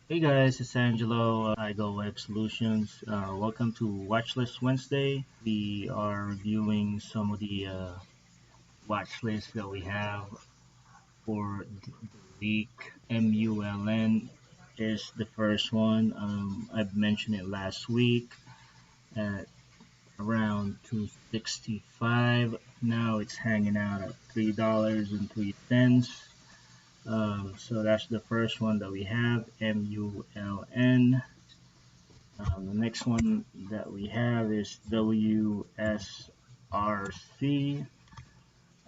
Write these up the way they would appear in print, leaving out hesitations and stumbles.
Hey guys, it's Angelo. I go Web Solutions. Welcome to Watchlist Wednesday. We are reviewing some of the watch lists that we have for the week. MULN is the first one. I've mentioned it last week at around 265. Now it's hanging out at $3.03. So that's the first one that we have, MULN. The next one that we have is WSRC.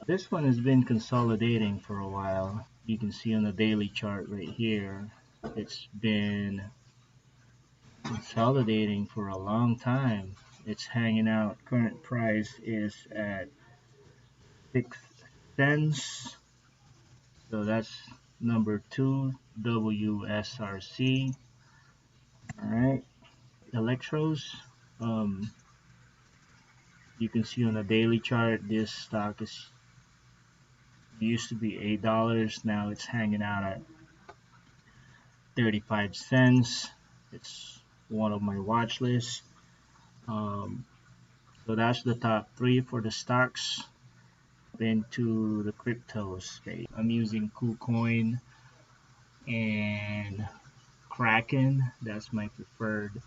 This one has been consolidating for a while. You can see on the daily chart right here, it's been consolidating for a long time. It's hanging out. Current price is at 6 cents. So that's number two, WSRC. All right. Electros. Um, you can see on the daily chart, this stock is used to be $8. Now it's hanging out at 35 cents. It's one of my watch lists. Um, so that's the top three for the stocks. Into the crypto space. I'm using KuCoin and Kraken. That's my preferred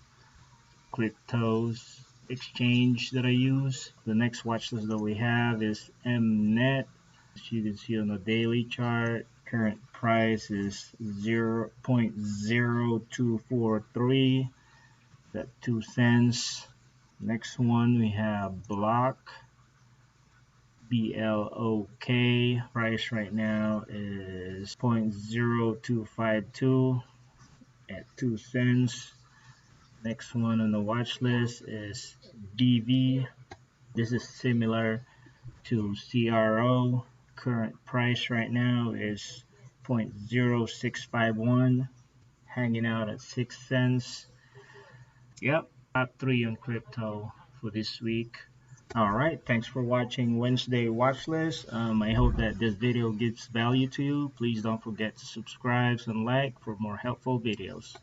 cryptos exchange that I use. The next watch list that we have is Mnet. As you can see on the daily chart, current price is 0.0243, at 2 cents. Next one we have Block, BLOK. Price right now is 0.0252 at 2 cents. Next one on the watch list is DV. This is similar to CRO. Current price right now is 0.0651, hanging out at 6 cents. Yep, top three on crypto for this week. All right, thanks for watching Wednesday Watch List. I hope that this video gives value to you. Please don't forget to subscribe and like for more helpful videos.